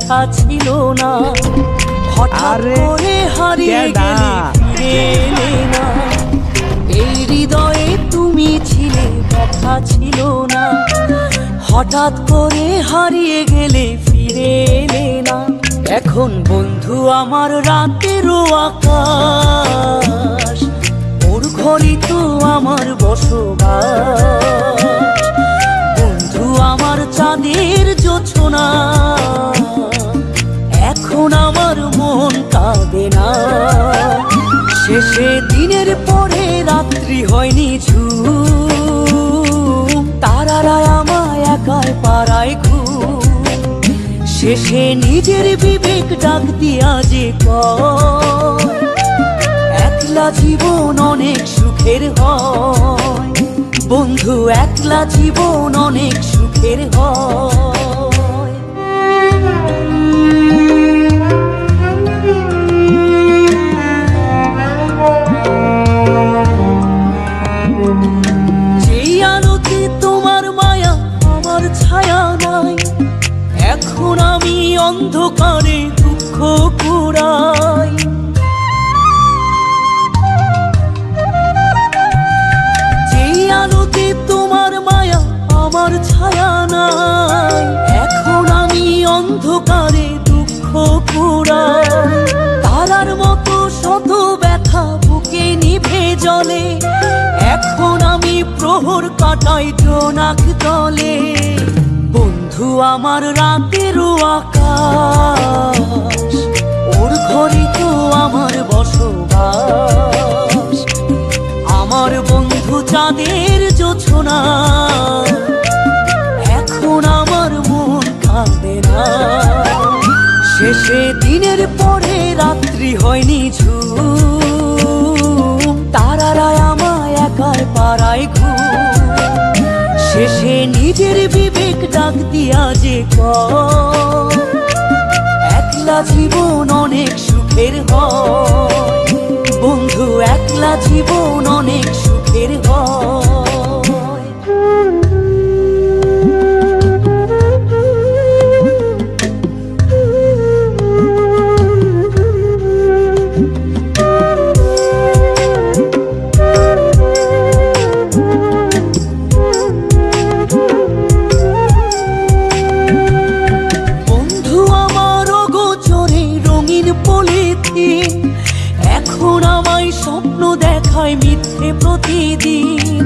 কথা ছিল না, হঠাৎ করে হারিয়ে গেলে ফিরে এলে না। এই হৃদয়ে তুমি ছিলে, কথা ছিল না, হঠাৎ করে হারিয়ে গেলে ফিরে এলে না। এখন বন্ধু আমার রাতেরও আকাশ, ওর ঘরই তো আমার বসবাস। বন্ধু আমার চাঁদের জোছনা, এখন আমার মন কাঁদে না। শেষে দিনের পরে রাত্রি হয়নি ঝুম, তারারা আমায় একাই পাড়ায় ঘুম। শেষে নিজের বিবেক ডাক দিয়া যে কয়, একলা জীবন অনেক সুখের হয়। বন্ধু একলা জীবন অনেক সুখের হয়। যেই আলোতে তোমার মায়া আমার ছায়া নাই, এখন আমি অন্ধকারে দুঃখ কুড়াই। যেই আলোতে তোমার মায়া আমার ছায়া নাই, এখন আমি অন্ধকারে দুঃখ কুড়াই। তারার মতো শত ব্যথা বুকে নিভে জ্বলে, এখন আমি প্রহর কাটাই জোনাক তলে। বন্ধু আমার রাতেরও আকাশ, ওর ঘরই তো আমার বসবাস। আমার বন্ধু চাঁদের জোছনা, এখন আমার মন কাঁদে না। শেষে দিনের পরে রাত্রি হয়নি ঝুম, তারারা আমায় একাই পাড়ায় ঘুম। শেষে নিজের বিবেক ডাক দিয়া যে কয়, একলা জীবন অনেক সুখের হয়। বন্ধু একলা জীবন অনেক সুখের হয়। এখন আমায় স্বপ্ন দেখায় মিথ্যে প্রতিদিন।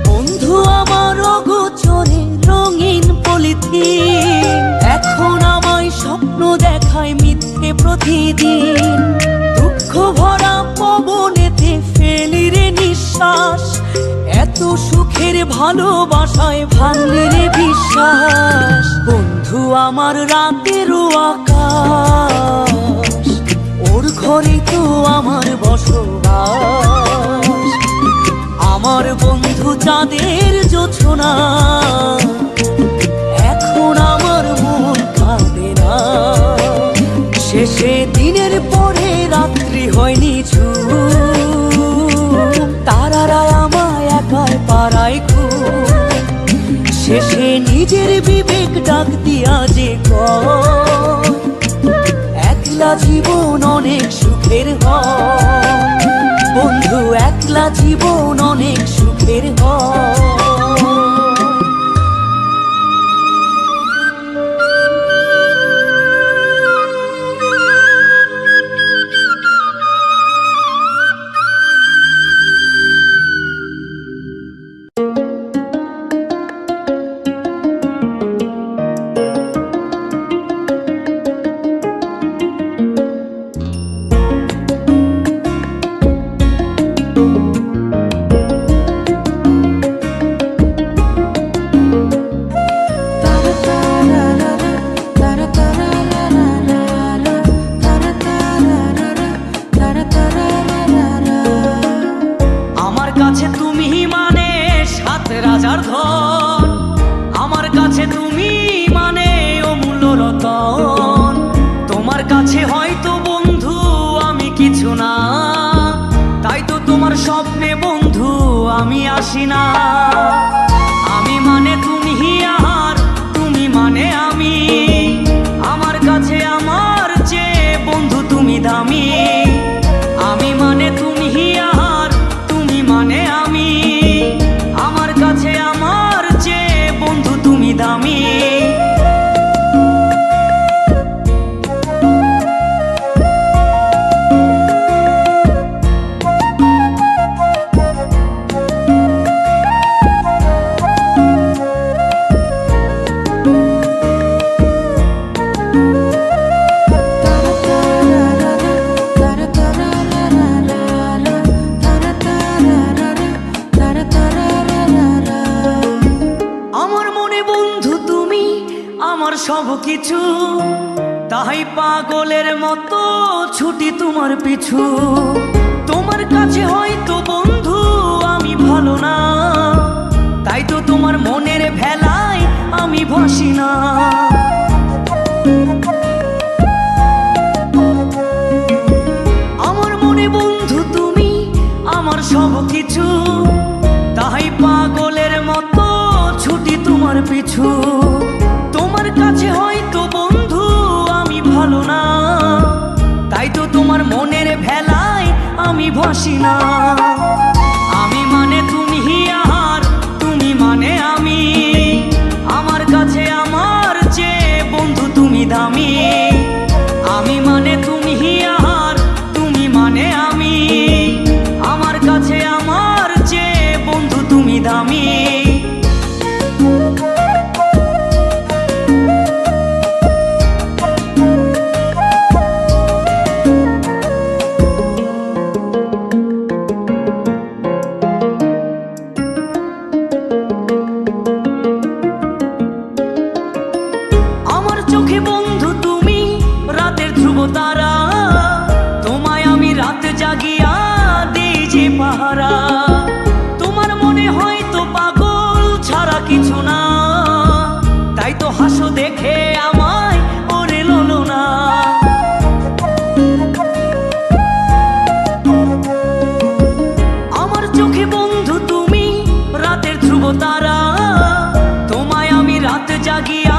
বন্ধু আমার অগোচরে রঙিন পলিথিন, এখন আমায় স্বপ্ন দেখায় মিথ্যে প্রতিদিন। দুঃখ ভরা পবনেতে ফেলি রে নিঃশ্বাস, এত সুখের ভালোবাসায় ভাঙলে রে বিশ্বাস। বন্ধু আমার রাতেরও আকাশ, ওর ঘরে তো আমার বসবাস। আমার বন্ধু চাঁদের জোছনা, এখন আমার মন কাঁদে না। শেষে দিনের পরে রাত্রি হয়নি ঝুম, তারারা আমায় একাই পাড়ায় ঘুম। শেষে নিজের বিবেক ডাক দিয়া যে কয়, একলা জীবন অনেক সুখের হয়। বন্ধু একলা জীবন অনেক সুখের হয়। রাজার ধন, আমার কাছে তুমি মানে অমূল্য রতন। তোমার কাছে হয়তো বন্ধু আমি কিছু না, তাই তো তোমার স্বপ্নে বন্ধু আমি আসি না। আমি মানে কিছু, তাই পাগলের মতো ছুটি তোমার পিছু। তোমার কাছে হয়তো বন্ধু আমি ভালো না, তাই তো তোমার মনের ভেলায় আমি ভাসি না। আমার মনে বন্ধু তুমি আমার সব কিছু, তাই পাগলের মতো ছুটি তোমার পিছু। তোমার কাছে হয়তো বন্ধু আমি ভালো না, তাই তো তোমার মনের ভেলায় আমি ভাসি না। আমি মানে তুমি আর তুমি মানে আমি, আমার কাছে আমার চেয়ে বন্ধু তুমি দামি। আমি মানে তুমি আর তুমি মানে আমি, আমার কাছে আমার চেয়ে বন্ধু তুমি দামি। আমার চোখে বন্ধু তুমি রাতের ধ্রুব তারা, তোমায় আমি রাত জাগিয়া দিই যে পাহারা। তোমার মনে হয়তো পাগল ছাড়া কিছু না, তাই তো হাসো দেখে আমায় ওরে ললো না। আমার চোখে বন্ধু তুমি রাতের ধ্রুব তারা, তোমায় আমি রাত জাগিয়া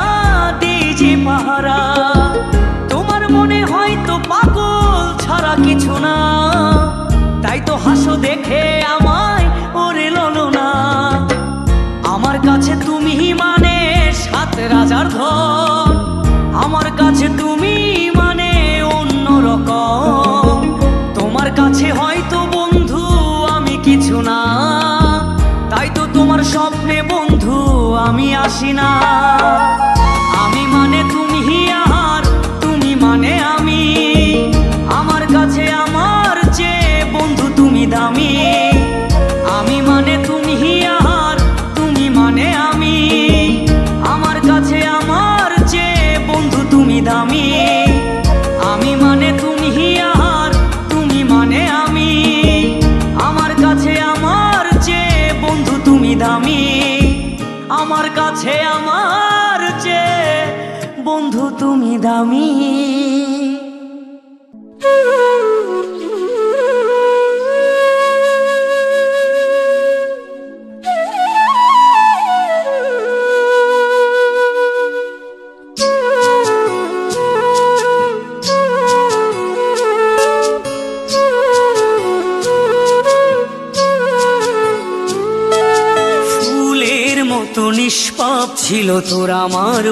দিই যে পাহারা। তোমার মনে হয়তো পাগল ছাড়া কিছু না, তাই তো হাসো দেখে আমায় ওরে ললো না। আমার কাছে তুমি মানে সাত রাজার ধন, আমার কাছে তুমি মানে অন্য রকম। তোমার কাছে হয়তো বন্ধু আমি কিছু না, তাই তো তোমার স্বপ্নে বন্ধু আমি আসি না। আমি মানে তুমি আর তুমি মানে আমি, আমার কাছে আমার চেয়ে বন্ধু তুমি দামি। আমি মানে তুমি আর তুমি মানে আমি, আমার কাছে আমার চেয়ে বন্ধু তুমি দামি। আমি মানে তুমি আর তুমি মানে আমি, আমার কাছে আমার চেয়ে বন্ধু তুমি দামি। আমার কাছে আমার চেয়ে বন্ধু তুমি দামি। ফুলের মতো নিষ্পাপ ছিল তোর আমার